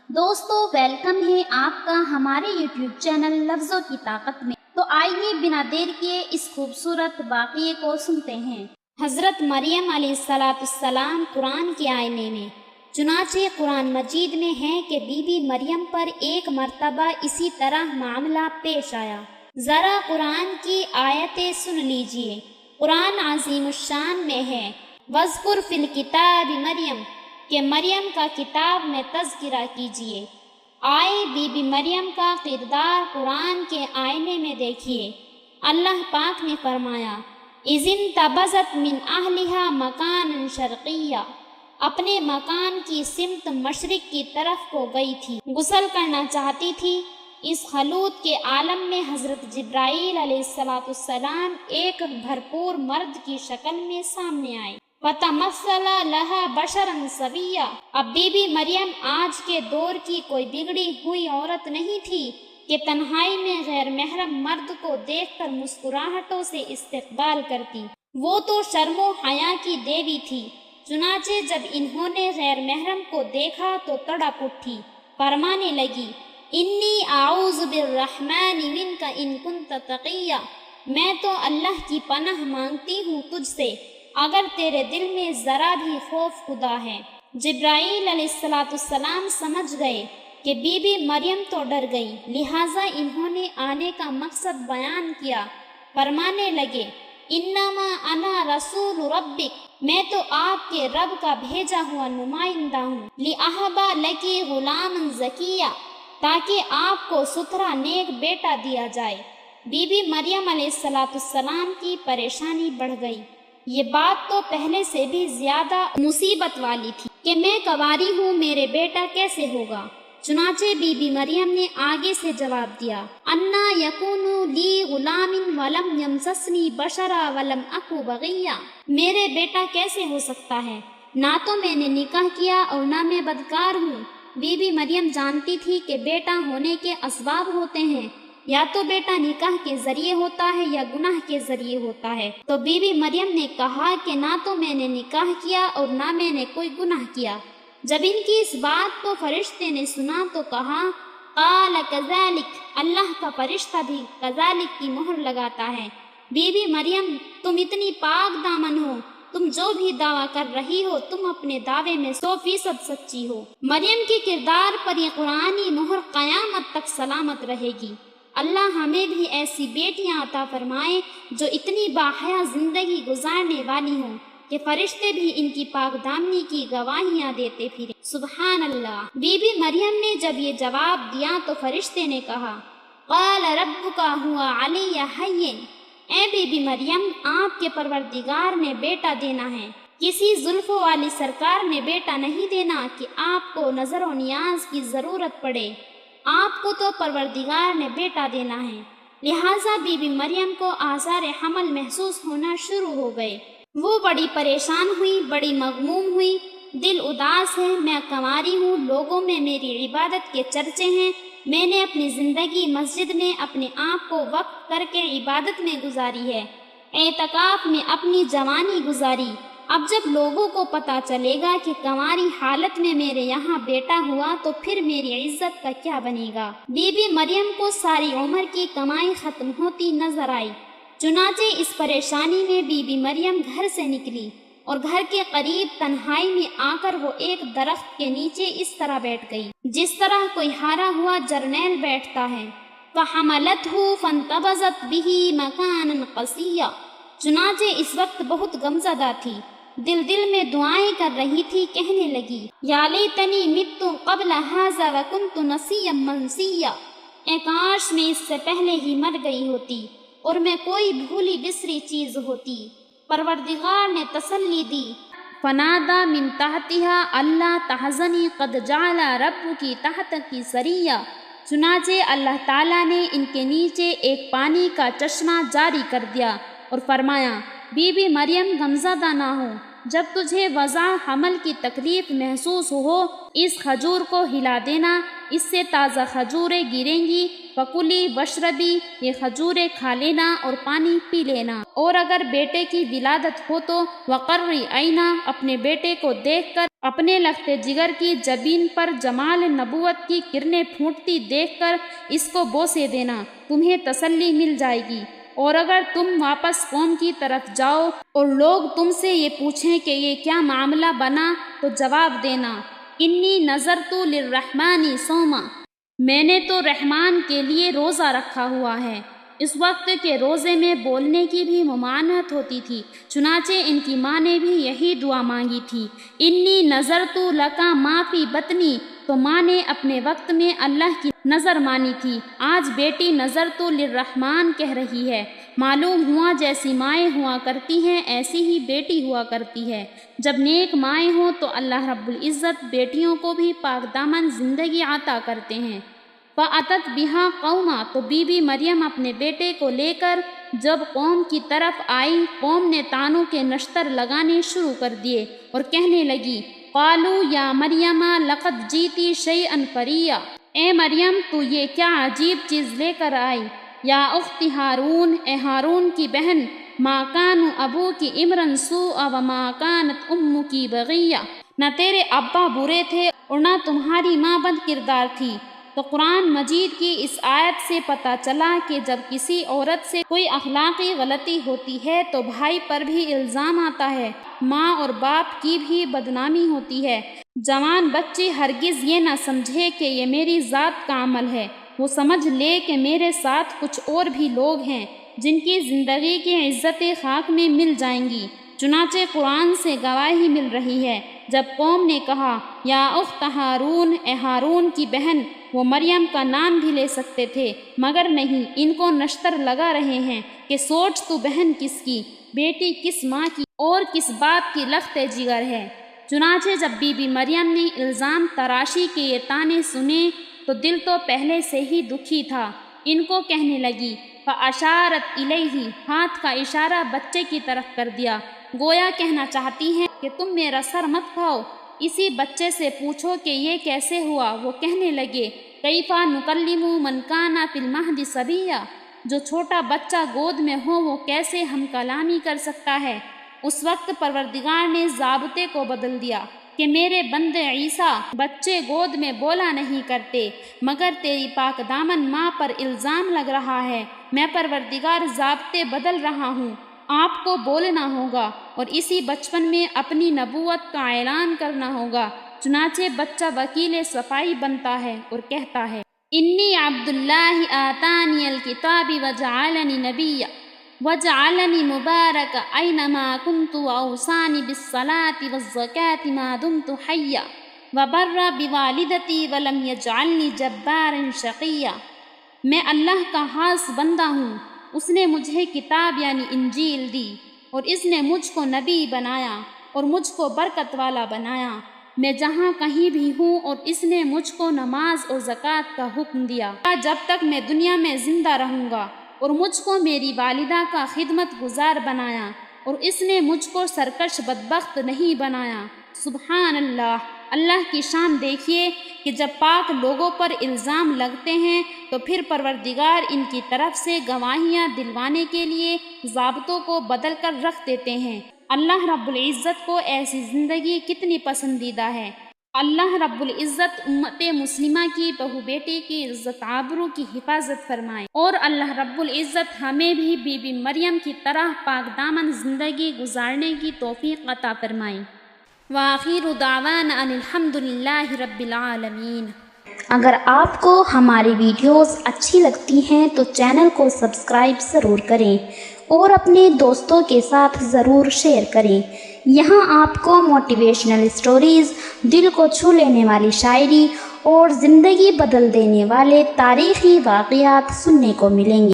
دوستو ویلکم ہے آپ کا ہمارے یوٹیوب چینل لفظوں کی طاقت میں۔ تو آئیے بنا دیر کیے اس خوبصورت واقعے کو سنتے ہیں۔ حضرت مریم علیہ السلام قرآن کے آئینے میں۔ چنانچہ قرآن مجید میں ہے کہ بی بی مریم پر ایک مرتبہ اسی طرح معاملہ پیش آیا۔ ذرا قرآن کی آیتیں سن لیجئے۔ قرآن عظیم الشان میں ہے وَاذْكُرْ فِي الْكِتَابِ مریم کہ مریم کا کتاب میں تذکرہ کیجئے۔ آئے بی بی مریم کا کردار قرآن کے آئینے میں دیکھیے۔ اللہ پاک نے فرمایا اِذِ انتبذت مِنْ أَهْلِهَا مَكَانًا شَرْقِيًّا، اپنے مکان کی سمت مشرق کی طرف کو گئی تھی، غسل کرنا چاہتی تھی۔ اس خلوت کے عالم میں حضرت جبرائیل علیہ السلام ایک بھرپور مرد کی شکل میں سامنے آئے۔ فَتَمَثَّلَ لَهَا بَشَرًا سَوِيًّا، اب بی بی مریم آج کے دور کی کوئی بگڑی ہوئی عورت نہیں تھی کہ تنہائی میں غیر محرم مرد کو دیکھ کر مسکراہٹوں سے استقبال کرتی۔ وہ تو شرم و حیا کی دیوی تھی۔ چنانچہ جب انہوں نے غیر محرم کو دیکھا تو تڑپ اٹھی، فرمانے لگی انی اعوذ بالرحمن منک ان کنت تقیا، میں تو اللہ کی پناہ مانگتی ہوں تجھ سے اگر تیرے دل میں ذرا بھی خوف خدا ہے۔ جبرائیل علیہ السلام سمجھ گئے کہ بی بی مریم تو ڈر گئی، لہٰذا انہوں نے آنے کا مقصد بیان کیا۔ فرمانے لگے انما انا رسول ربک، میں تو آپ کے رب کا بھیجا ہوا نمائندہ ہوں، لأہب لکی غلاما زکیا، تاکہ آپ کو ستھرا نیک بیٹا دیا جائے۔ بی بی مریم علیہ السلام کی پریشانی بڑھ گئی۔ یہ بات تو پہلے سے بھی زیادہ مصیبت والی تھی کہ میں کنواری ہوں، میرے بیٹا کیسے ہوگا؟ چنانچہ بی بی مریم نے آگے سے جواب دیا انا یکون لی غلام ولم یمسسنی بشرا ولم اکو بغیا، میرے بیٹا کیسے ہو سکتا ہے؟ نہ تو میں نے نکاح کیا اور نہ میں بدکار ہوں۔ بی بی مریم جانتی تھی کہ بیٹا ہونے کے اسباب ہوتے ہیں، یا تو بیٹا نکاح کے ذریعے ہوتا ہے یا گناہ کے ذریعے ہوتا ہے۔ تو بی بی مریم نے کہا کہ نہ تو میں نے نکاح کیا اور نہ میں نے کوئی گناہ کیا۔ جب ان کی اس بات کو فرشتے نے سنا تو کہا قال کذالک، اللہ کا فرشتہ بھی کذالک کی مہر لگاتا ہے۔ بی بی مریم تم اتنی پاک دامن ہو، تم جو بھی دعویٰ کر رہی ہو تم اپنے دعوے میں 100% سچی ہو۔ مریم کے کردار پر یہ قرآنی مہر قیامت تک سلامت رہے گی۔ اللہ ہمیں بھی ایسی بیٹیاں عطا فرمائے جو اتنی باحیا زندگی گزارنے والی ہوں کہ فرشتے بھی ان کی پاک دامنی کی گواہیاں دیتے پھریں۔ سبحان اللہ۔ بی بی مریم نے جب یہ جواب دیا تو فرشتے نے کہا قال ربک هو علی حین، اے بی بی مریم آپ کے پروردگار نے بیٹا دینا ہے، کسی زلفوں والی سرکار نے بیٹا نہیں دینا کہ آپ کو نظر و نیاز کی ضرورت پڑے، آپ کو تو پروردگار نے بیٹا دینا ہے۔ لہٰذا بی بی مریم کو آثار حمل محسوس ہونا شروع ہو گئے۔ وہ بڑی پریشان ہوئی، بڑی مغموم ہوئی، دل اداس ہے، میں کنواری ہوں، لوگوں میں میری عبادت کے چرچے ہیں، میں نے اپنی زندگی مسجد میں اپنے آپ کو وقف کر کے عبادت میں گزاری ہے، اعتکاف میں اپنی جوانی گزاری۔ اب جب لوگوں کو پتہ چلے گا کہ کنواری حالت میں میرے یہاں بیٹا ہوا تو پھر میری عزت کا کیا بنے گا؟ بی بی مریم کو ساری عمر کی کمائی ختم ہوتی نظر آئی۔ چنانچہ اس پریشانی میں بی بی مریم گھر سے نکلی اور گھر کے قریب تنہائی میں آ کر وہ ایک درخت کے نیچے اس طرح بیٹھ گئی جس طرح کوئی ہارا ہوا جرنیل بیٹھتا ہے۔ فحملته فانتبذت به مكانا قصيا، چنانچہ اس وقت بہت غمزدہ تھی، دل میں دعائیں کر رہی تھی، کہنے لگی یا لیتنی مت قبل هذا وكنت نسيا منسيا، اے کاش میں اس سے پہلے ہی مر گئی ہوتی اور میں کوئی بھولی بسری چیز ہوتی۔ پروردگار نے تسلی دی فنادا من تحتها اللہ تحزنی قد جعل ربکی تحتکی سریا، چنانچہ اللہ تعالیٰ نے ان کے نیچے ایک پانی کا چشمہ جاری کر دیا اور فرمایا بی بی مریم غمزدہ نہ ہو، جب تجھے وضع حمل کی تکلیف محسوس ہو اس کھجور کو ہلا دینا، اس سے تازہ کھجوریں گریں گی، فکلی وشربی، یہ کھجوریں کھا لینا اور پانی پی لینا، اور اگر بیٹے کی ولادت ہو تو وقرری عینا، اپنے بیٹے کو دیکھ کر اپنے لخت جگر کی جبین پر جمال نبوت کی کرنیں پھوٹتی دیکھ کر اس کو بوسے دینا، تمہیں تسلی مل جائے گی۔ اور اگر تم واپس قوم کی طرف جاؤ اور لوگ تم سے یہ پوچھیں کہ یہ کیا معاملہ بنا، تو جواب دینا، انی نذرت للرحمن صوما، میں نے تو رحمان کے لیے روزہ رکھا ہوا ہے۔ اس وقت کے روزے میں بولنے کی بھی ممانعت ہوتی تھی، چنانچہ ان کی ماں نے بھی یہی دعا مانگی تھی، انی نذرت لک ما فی بطنی، تو ماں نے اپنے وقت میں اللہ کی نظر مانی تھی۔ آج بیٹی نذرت للرحمن کہہ رہی ہے۔ معلوم ہوا جیسی مائیں ہوا کرتی ہیں ایسی ہی بیٹی ہوا کرتی ہے۔ جب نیک مائیں ہوں تو اللہ رب العزت بیٹیوں کو بھی پاک دامن زندگی عطا کرتے ہیں۔ فَأَتَتْ بِهَا قَوْمًا، تو بی بی مریم اپنے بیٹے کو لے کر جب قوم کی طرف آئی، قوم نے تانوں کے نشتر لگانے شروع کر دیے اور کہنے لگی، قالوا یا مریم لقد جیتی شیئا فریا، اے مریم تو یہ کیا عجیب چیز لے کر آئی۔ یا اخت ہارون، اے ہارون کی بہن، ما کان ابوکی امرا سوء وما کانت امکی بغیہ، نہ تیرے ابا برے تھے اور نہ تمہاری ماں بد کردار تھی۔ تو قرآن مجید کی اس آیت سے پتہ چلا کہ جب کسی عورت سے کوئی اخلاقی غلطی ہوتی ہے تو بھائی پر بھی الزام آتا ہے، ماں اور باپ کی بھی بدنامی ہوتی ہے۔ جوان بچی ہرگز یہ نہ سمجھے کہ یہ میری ذات کا عمل ہے، وہ سمجھ لے کہ میرے ساتھ کچھ اور بھی لوگ ہیں جن کی زندگی کی عزت خاک میں مل جائیں گی۔ چنانچہ قرآن سے گواہی مل رہی ہے، جب قوم نے کہا یا اخت ہارون، اے ہارون کی بہن، وہ مریم کا نام بھی لے سکتے تھے مگر نہیں، ان کو نشتر لگا رہے ہیں کہ سوچ تو بہن کس کی، بیٹی کس ماں کی اور کس باپ کی لخت جگر ہے۔ چنانچہ جب بی بی مریم نے الزام تراشی کے یہ تانے سنے تو دل تو پہلے سے ہی دکھی تھا۔ ان کو کہنے لگی، فَأَشَارَتْ إِلَيْهِ، ہاتھ کا اشارہ بچے کی طرف کر دیا، گویا کہنا چاہتی ہیں کہ تم میرا سر مت کھاؤ، اسی بچے سے پوچھو کہ یہ کیسے ہوا۔ وہ کہنے لگے، کیف نکلم من کان فی المہد صبیا، جو چھوٹا بچہ گود میں ہو وہ کیسے ہم کلامی کر سکتا ہے۔ اس وقت پروردگار نے ضابطے کو بدل دیا کہ میرے بندے عیسیٰ بچے گود میں بولا نہیں کرتے، مگر تیری پاک دامن ماں پر الزام لگ رہا ہے۔ میں پروردگار ضابطے بدل رہا ہوں، آپ کو بولنا ہوگا اور اسی بچپن میں اپنی نبوت کا اعلان کرنا ہوگا۔ چنانچہ بچہ وکیل صفائی بنتا ہے اور کہتا ہے، انی عبد اللہ آتانی الکتاب وجعلنی نبیا وجعلنی مبارک اینما کنت واوصانی بالصلاة والزکاة ما دمت حیا وبرا بوالدتی ولم یجعلنی جبارا شقیا۔ میں اللہ کا خاص بندہ ہوں، اس نے مجھے کتاب یعنی انجیل دی اور اس نے مجھ کو نبی بنایا اور مجھ کو برکت والا بنایا۔ میں جہاں کہیں بھی ہوں اور اس نے مجھ کو نماز اور زکوٰۃ کا حکم دیا جب تک میں دنیا میں زندہ رہوں گا، اور مجھ کو میری والدہ کا خدمت گزار بنایا اور اس نے مجھ کو سرکش بدبخت نہیں بنایا۔ سبحان اللہ، اللہ کی شان دیکھیے کہ جب پاک لوگوں پر الزام لگتے ہیں تو پھر پروردگار ان کی طرف سے گواہیاں دلوانے کے لیے ضابطوں کو بدل کر رکھ دیتے ہیں۔ اللہ رب العزت کو ایسی زندگی کتنی پسندیدہ ہے۔ اللہ رب العزت امت مسلمہ کی بہو بیٹی کی عزت آبرو کی حفاظت فرمائے، اور اللہ رب العزت ہمیں بھی بی بی مریم کی طرح پاک دامن زندگی گزارنے کی توفیق عطا فرمائے۔ وآخر دعوانا ان الحمد للہ رب العالمین۔ اگر آپ کو ہماری ویڈیوز اچھی لگتی ہیں تو چینل کو سبسکرائب ضرور کریں اور اپنے دوستوں کے ساتھ ضرور شیئر کریں۔ یہاں آپ کو موٹیویشنل سٹوریز، دل کو چھو لینے والی شاعری اور زندگی بدل دینے والے تاریخی واقعات سننے کو ملیں گے۔